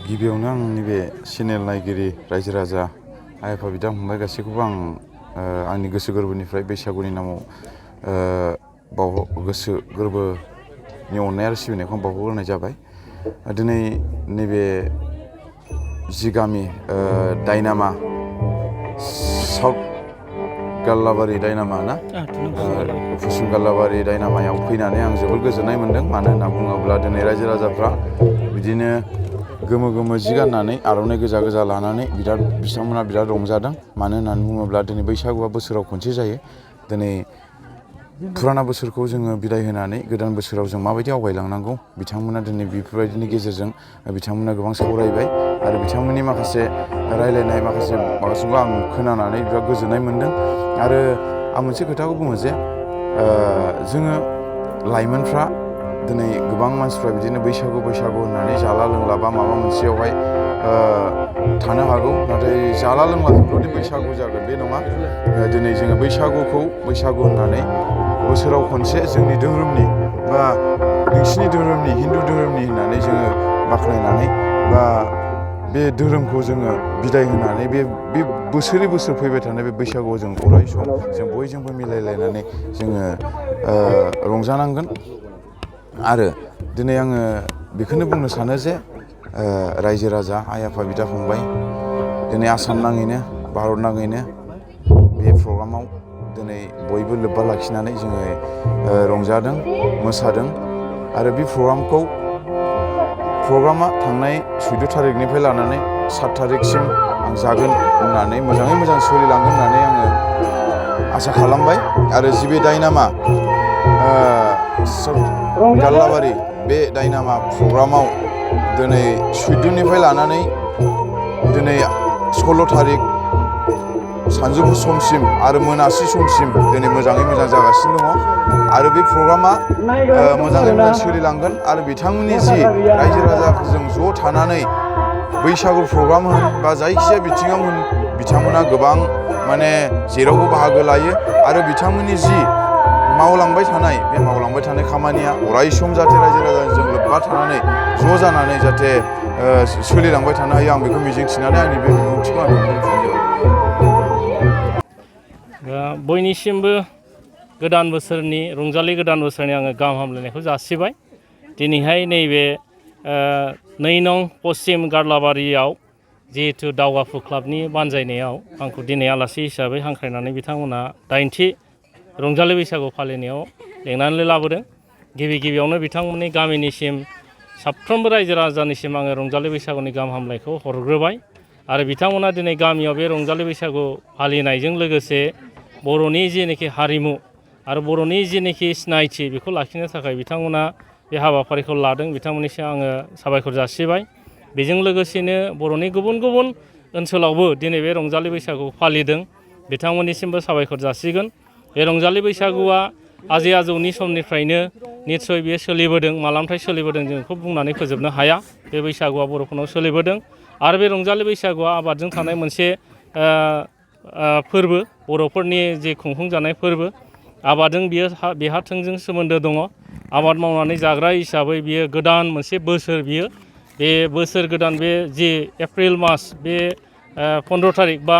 गिबियावनो आंनि बे चेनेल नायगिरि रायजो राजा आइ आफा बिदा फंबाय गासैखौबो आं आंनि गोसो गोरबोनिफ्राय बैसागुनि नामाव गोसो गोरबोनि अननाय आरो सिबिनायखौ बावहरग्रोनाय जाबाय। दिनै नैबे जि गामि दायनामा साउथ गाल्लाबारि दायनामा ना फुसुं गाल्लाबारि दायनामायाव फैनानै आं जोबोद गोजोननाय मोन्दों। मानो होनना बुङोब्ला दिनै रायजो राजाफ्रा बिदिनो गोमो गोमो जि गाननानै आर'नाइ गोजा गोजा लानानै बिथांमोना बिराद रंजादों। मानो होननानै बुङोब्ला दिनै बैसागुआ बोसोराव खनसे जायो। दिनै फुराना बोसोरखौ जोङो बिदाय होनानै गोदान बोसोराव जों माबायदि आवगायलांनांगौ बिथांमोना दिनै बेफोरबायदिनि गेजेरजों बिथांमोना गोबां सावरायबाय आरो बिथांमोननि माखासे रायलायनाय माखासेखौ आं खोनानानै बिराद गोजोननाय मोन्दों। आरो आं मोनसे खोथाखौ बुङो जे जोङो लाइमोनफ्रा दिनै गोबां मानसिफ्रा बिदिनो बैसागु होननानै जाला लोंला बा माबा मोनसेयावहाय थानो हागौ। नाथाय जाला लोंलाजोंल'दि बैसागु जागोन बे नङा। दिनै जोङो बैसागु होननानै बोसोराव खनसे जोंनि धोरोमनि बा नोंसिनि धोरोमनि हिन्दु धोरोमनि होननानै जोङो बाख्नायनानै बा बे धोरोमखौ जोङो बिदाय होनानै बे बोसोरै बोसोर फैबाय थानाय बे बैसागुआव जों अराय सम जों बयजोंबो मिलायलायनानै जोङो रंजानांगोन। आरो दिनै आङो बेखौनो बुंनो सानो जे रायजो राजा आइ आफा बिदा फंबाय दिनै आसाम नाङैनो भारत नाङैनो बे प्रग्रामाव दिनै बयबो लोब्बा लाखिनानै जोङो रंजादों मोसादों। आरो बे प्रग्रामा थांनाय 14 थारिखनिफ्राय लानानै 7 थारिखसिम आं जागोन होननानै मोजाङै मोजां सोलिलांगोन होननानै आङो आसा खालामबाय। आरो जि बे दायनामा गाल्लाबारि बे दायनामा प्रग्रामाव दिनै 14निफ्राय लानानै दिनै 16 थारिख सानजौफु समसिम आरो मोनासि समसिम दिनै मोजाङै मोजां जागासिनो दङ। आरो बे प्रग्रामा मोजाङै मोजां सोलिलांगोन। आरो बिथांमोननि जि रायजो राजाजों ज' थानानै बैसागु प्रग्राम होन बा जायखिजाया बिथिङाव होन बिथांमोना गोबां माने जेरावबो बाहागो लायो। आरो बिथांमोननि जि मावलांबाय थानाय खामानिया अराय सम जाहाथे रायजो राजाजों लोब्बा थानानै ज' जानानै जाहाथे सोलिलांबाय थानो हायो आं बेखौ मिजिंथिनानै आंनि बे बिबुंथिखौ आं दोनथ'नाय जाबाय। बयनिसिमबो गोदान बोसोरनि रंजालि गोदान बोसोरनि आङो गाहाम हामलायनायखौ जासिबाय। दिनैहाय नैबे 2 नं पश्चिम गार्लाबारियाव जिहेथु दावगाफु क्लाबनि बानजायनायाव आंखौ दिनै आलासि हिसाबै हांख्रायनानै बिथांमोना 8थि रंजालि बैसागु फालिनायाव लेंनानै लाबोदों। गिबियावनो बिथांमोननि गामिनिसिम साफ्रोमबो रायजो राजानिसिम आङो रंजालि बैसागुनि गाहाम हामलायखौ हरग्रोबाय। आरो बिथांमोना दिनै गामियाव बे रंजालि बैसागु फालिनायजों लोगोसे बर'नि जेनोखि हारिमु आरो बर'नि जेनोखि सिनायथि बेखौ लाखिनो थाखाय बिथांमोना बे हाबाफारिखौ लादों। बिथांमोननिसिम आङो साबायखर जासिबाय। बेजों लोगोसेनो बर'नि गुबुन गुबुन ओनसोलावबो दिनै बे रंजालि बैसागुखौ फालिदों। बिथांमोननिसिमबो साबायखर जासिगोन। बे रंजालि बैसागुआ आजै आजौनि समनिफ्रायनो निस्सय बेयो सोलिबोदों। मालानिफ्राय सोलिबोदों जों बेखौ बुंनानै फोजोबनो हाया। बे बैसागुआ बर'फोरनाव सोलिबोदों। आरो बे रंजालि बैसागुआ आबादजों थानाय मोनसे फोरबो, बर'फोरनि जे खुंफुंजानाय फोरबो। आबादजों बेहा थोंजों सोमोन्दो दङ। आबाद मावनानै जाग्रा हिसाबै बियो गोदान मोनसे बोसोर बियो। बे बोसोर गोदान बे जि एप्रिल मास बे 15 थारिख बा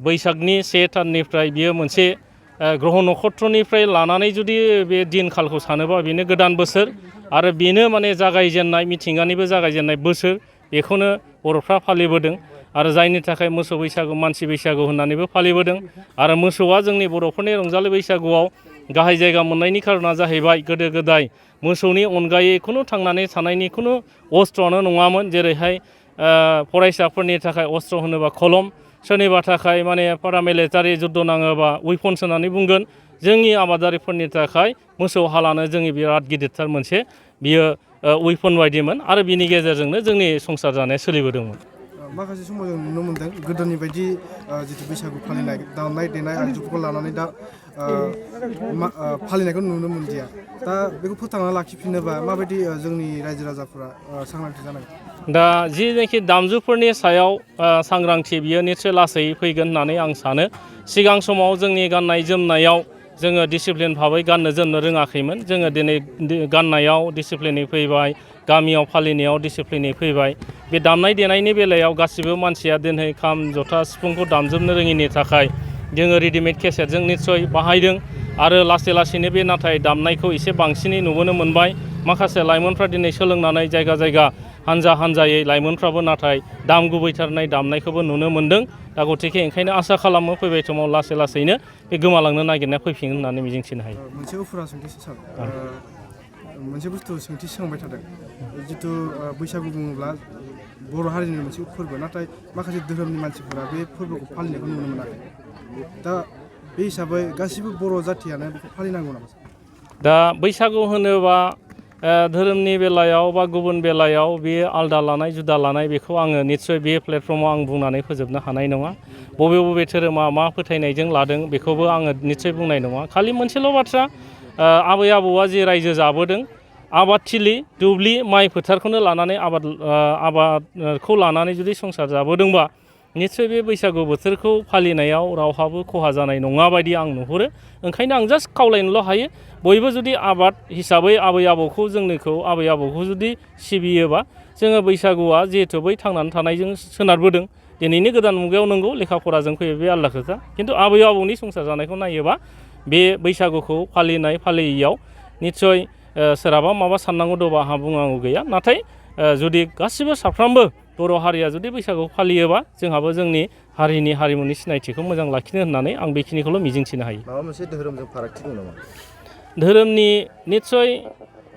बैसागनि 1 दाननिफ्राय बियो मोनसे ग्रह नक्षत्रनिफ्राय लानानै जुदि बे दिन खालखौ सानोबा बेनो गोदान बोसोर। आरो बेनो माने जागायजेननाय मिथिंगानिबो जागायजेननाय बोसोर। बेखौनो बर'फ्रा फालिबोदों। आरो जायनि थाखाय मोसौ बैसागु मानसि बैसागु होननानैबो फालिबोदों। आरो मोसौआ जोंनि बर'फोरनि रंजालि बैसागुआव गाहाय जायगा मोननायनि खारना जाहैबाय गोदो गोदाय मोसौनि अनगायै खुनु थांनानै थानायनि खुनु अस्त्रआनो नङामोन। जेरैहाय फरायसाफोरनि थाखाय अस्त्र होनोबा खलम, सोरनिबा थाखाय माने पारामिलिटारि जुद्ध नाङोबा उइपन्स होननानै बुंगोन। जोंनि आबादारिफोरनि थाखाय मोसौ हालानो जोंनि बिराद गिदिरथार मोनसे बियो उइपन बायदिमोन। आरो बिनि गेजेरजोंनो जोंनि संसार जानाया सोलिबोदोंमोन। माखासे समाव जों नुनो मोन्दों गोदोनि बायदि जिथु बैसागु फालिनाय दामनाय देनाय आगजुफोरखौ लानानै दा फालिनायखौ नुनो मोनदिया दा बेखौ फोथांना लाखिफिननोबा माबायदि जोंनि रायजो राजाफोरा सांग्रांथि जानांगोन दा जिनाखि दामजुफोरनि सायाव सांग्रांथि बियो निस्सय लासै फैगोन होननानै आं सानो सिगां समाव जोंनि गाननाय जोमनायाव जोङो डिसिप्लिन भाबै गाननो जोमनो रोङाखैमोन जोङो दिनै गाननायाव डिसिप्लिनै फैबाय गामियाव फालिनायाव डिसिप्लिनै फैबाय बे दामनाय देनायनि बेलायाव गासिबो मानसिया दिनै खाम जथा सिफुंखौ दामजोबनो रोङिनि थाखाय जोङो रेडिमेड केसेटजों निस्सय बाहायदों आरो लासै लासैनो बे नाथाय दामनायखौ एसे बांसिनै नुबोनो मोनबाय माखासे लाइमोनफ्रा दिनै सोलोंनानै जायगा जायगा हानजा हानजायै लाइमोनफ्राबो नाथाय दाम गुबैथारनाय दामनायखौबो नुनो मोन्दों दा गतिके ओंखायनो आसा खालामो फैबाय समाव लासै लासैनो बे गोमालांनो नागिरनाया फैफिनगोन होननानै मिजिंथिनो हायो मोनसे उफुरा सोंथि सार मोनसे बुस्थु सोंथि सोंबाय थादों जिथु बैसागु बुङोब्ला बर' हारिनि मोनसे फोरबो नाथाय माखासे धोरोमनि मानसिफोरा बे फोरबोखौ फालिनायखौ नुनो मोनाखै दा बे हिसाबै गासिबो बर' जाथियानो बेखौ फालिनांगौ नामा दा बैसागु होनोबा धोरोमनि बेलायाव बा गुबुन बेलायाव बेयो आलदा लानाय जुदा लानाय बेखौ आङो निस्सय बे प्लेटफर्माव आं बुंनानै फोजोबनो हानाय नङा बबे बबे धोरोमा मा फोथायनायजों लादों बेखौबो आङो निस्सय बुंनाय नङा खालि मोनसेल' बाथ्रा आबै आबौआ जे रायजो जाबोदों आबादथिलि दुब्लि माइ फोथारखौनो लानानै आबादखौ लानानै जुदि संसार जाबोदोंबा निस्सय बे बैसागु बोथोरखौ फालिनायाव रावहाबो खहा जानाय नङा बायदि आं नुहुरो ओंखायनो आं जास्ट खावलायनोल' हायो बयबो जुदि आबाद हिसाबै आबै आबौखौ जुदि सिबियोबा जोङो बैसागुआ जिहेथु बै थांनानै थानायजों सोनारबोदों दिनैनि गोदान मुगायाव नंगौ लेखा फराजों फैयो बे आलादा खोथा खिन्थु आबै आबौनि संसार जानायखौ नायोबा बे बैसागुखौ फालियैयाव निस्सय सोरहाबा माबा साननांगौ दंबा आंहा बुंनांगौ गैया नाथाय जुदि गासिबो साफ्रोमबो बर' हारिया जुदि बैसागुखौ फालियोबा जोंहाबो जोंनि हारिनि हारिमुनि सिनायथिखौ मोजां लाखिनो होननानै आं बेखिनिखौल' मिजिंथिनो हायो माबा मोनसे धोरोमजों फारागथि दं नामा धोरोमनि निस्सय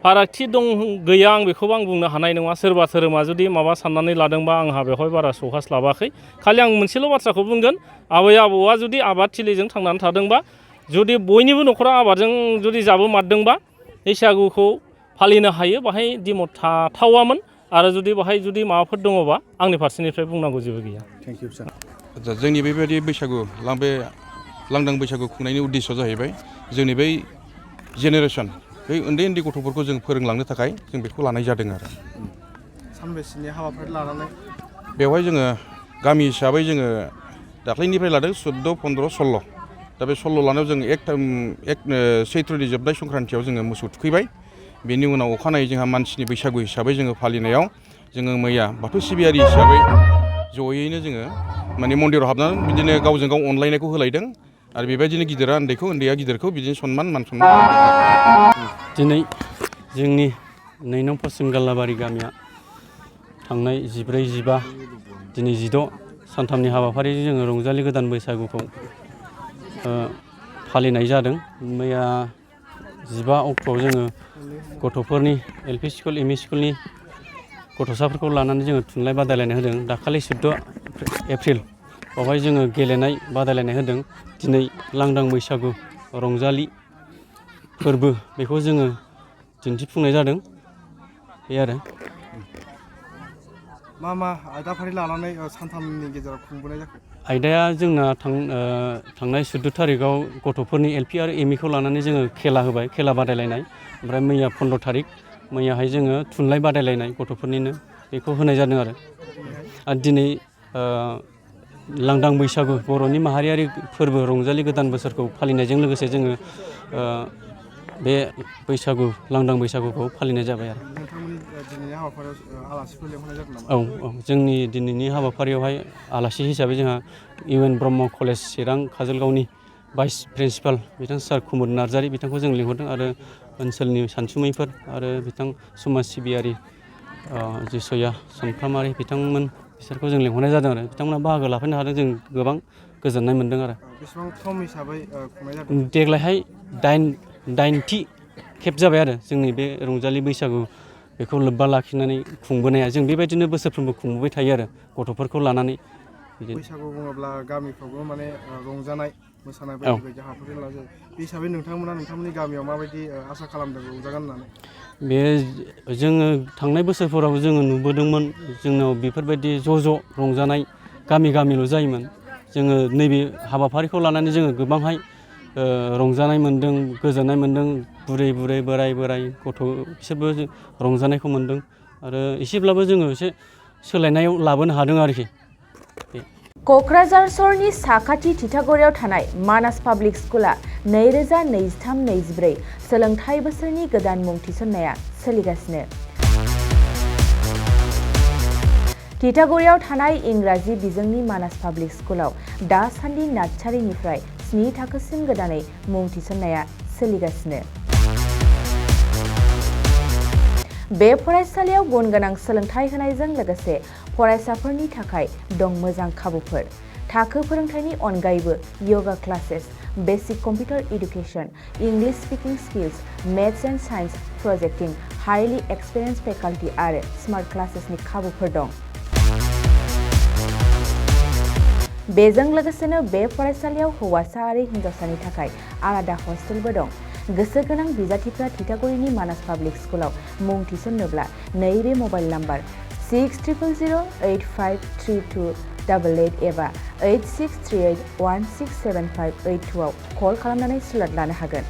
फारागथि दं गैया आं बेखौबो आं बुंनो हानाय नङा सोरबा धोरोमा जुदि माबा साननानै लादोंबा आंहा बेवहाय बारा सौहास्लाबाखै खालि आं मोनसेल' बाथ्राखौ बुंगोन आबै आबौआ जुदि आबादथिलिजों थांनानै थादोंबा जुदि बयनिबो न'खराव आबादजों जुदि जाबोमारदोंबा बैसागुखौ फालिनो हायो बाहाय दिमत थाथावामोन आरो बाहाय जुदि माबाफोर दङबा आंनि फारसेनिफ्राय बुंनांगौ जेबो गैया थेंक इउ सार जोंनि बेबायदि बैसागु बे लांदां बैसागु खुंनायनि उद्देश्यआ जाहैबाय जोंनि बै जेनेरेसन बै उन्दै उन्दै गथ'फोरखौ जों फोरोंलांनो थाखाय जों बेखौ लानाय जादों आरो सानबेसेनि हाबाफारि लानानै बेवहाय जोङो गामि हिसाबै जोङो दाख्लैनिफ्राय लादों 14, 15, 16 दा बे 16 लानायाव जों सैत्रनि जोबनाय संक्रान्तियाव जोङो मोसौ थुखैबाय बेनि उनाव अखानायै जोंहा मानसिनि बैसागु हिसाबै जोङो फालिनायाव जोङो मैया बाथौ सिबियारि हिसाबै जयैनो जोङो माने मन्दिराव हाबनानै बिदिनो गावजों गाव अनलायनायखौ होलायदों आरो बेबायदिनो गिदिरा उन्दैखौ उन्दैया गिदिरखौ बिदिनो मान सनमान दिनै जोंनि 2 नं पश्चिम गाल्लाबारि गामिया थांनाय 14, 15 दिनै 16 सानथामनि हाबाफारिजों जोङो रंजालि गोदान बैसागुखौ फालिनाय जादों मैया 15 अक्ट'आव जोङो गथ'फोरनि LP स्कुल ME स्कुलनि गथ'साफोरखौ लानानै जोङो थुनलाइ बादायलायनाय होदों दाखालि 14 एप्रिल बावहाय जोङो गेलेनाय बादायलायनाय होदों दिनै लांदां बैसागु रंजालि फोरबो बेखौ जोङो दिन्थिफुंनाय जादों बे आरो मा आयदाफारि लानानै सानथामनि गेजेराव खुंबोनाय जाखो आयदाया जोंना थांनाय 14 थारिखआव गथ'फोरनि LP आरो ME खौ लानानै जोङो खेला होबाय खेला बादायलायनाय ओमफ्राय मैया 15 थारिख मैयाहाय जोङो थुनलाइ बादायलायनाय गथ'फोरनिनो बेखौ होनाय जादों आरो दिनै लांदां बैसागु बर'नि माहारियारि फोरबो रंजालि गोदान बोसोरखौ फालिनायजों लोगोसे जोङो बे बैसागु लांदां बैसागुखौ फालिनाय जाबाय आरो नोंथांमोननि दिनैनि हाबाफारियाव आलासिफोर लेंहरनाय जादों नामा औ जोंनि दिनैनि हाबाफारियावहाय आलासि हिसाबै जोंहा UN ब्रह्म कलेज चिरां काजलगावनि भाइस प्रिन्सिपाल बिथां सार कुमुद नार्जारि बिथांखौ जों लिंहरदों आरो ओनसोलनि सानसुमैफोर आरो बिथां समाज सिबियारि जिसया समफ्रामारि बिथांमोन बिसोरखौ जों लिंहरनाय जादों आरो बिथांमोना बाहागो लाफैनो हादों जों गोबां गोजोननाय मोन्दों आरो बेसेबां सम हिसाबै खुंनाय जादों देग्लायहाय 8थि खेब जाबाय आरो जोंनि बे रंजालि बैसागु बेखौ लोब्बा लाखिनानै खुंबोनाया जों बेबायदिनो बोसोरफ्रोमबो खुंबोबाय थायो आरो गथ'फोरखौ लानानै बैसागु बुङोब्ला गामिफ्रावबो माने रंजानाय मोसानाय बायदि बायदि हाबाफारि लानाय जायो बे हिसाबै नोंथांमोना नोंथांमोननि गामियाव माबायदि आसा खालामदों रंजागोन होननानै बे जोङो थांनाय बोसोरफोराव जोङो नुबोदोंमोन जोंनाव बेफोरबायदि ज' रंजानाय गामिल' जायोमोन जोङो नैबे हाबाफारिखौ लानानै जोङो गोबांहाय रंजानाय मोन्दों गोजोननाय मोन्दों बुरै बोराय गथ' बिसोरबो रंजानायखौ मोन्दों आरो एसेब्लाबो जोङो एसे सोलायनायाव लाबोनो हादों आरोखि क'क्राझार सहरनि साखाथि तितागुरियाव थानाय मानास पाब्लिक स्कुला 2023-24 सोलोंथाइ बोसोरनि गोदान मुं थिसननाया सोलिगासिनो। तितागुरियाव थानाय इंराजि बिजोंनि मानास पाब्लिक स्कुलाव दासान्दि नार्सारिनिफ्राय 7 थाखोसिम गोदानै मुं थिसननाया सोलिगासिनो। बे फरायसालियाव गुन गोनां सोलोंथाइ होनायजों लोगोसे फरायसाफोरनि थाखाय दं मोजां खाबुफोर। थाखो फोरोंथायनि अनगायैबो yoga classes, basic computer education, English speaking skills, maths and science projecting, highly experience faculty आरो स्मार्ट क्लासेसनि खाबुफोर दं। बेजों लोगोसेनो बे फरायसालियाव हौवासा आरो हिन्जावसानि थाखाय आलादा हस्टेलबो दं। गोसो गोनां बिजाथिफ्रा तितागुरिनि मानास पाब्लिक स्कुलाव मुं थिसननोब्ला नैबे मबाइल नाम्बार 6000853288 एबा 8638167582 आव कल खालामनानै स्लट लानो हागोन।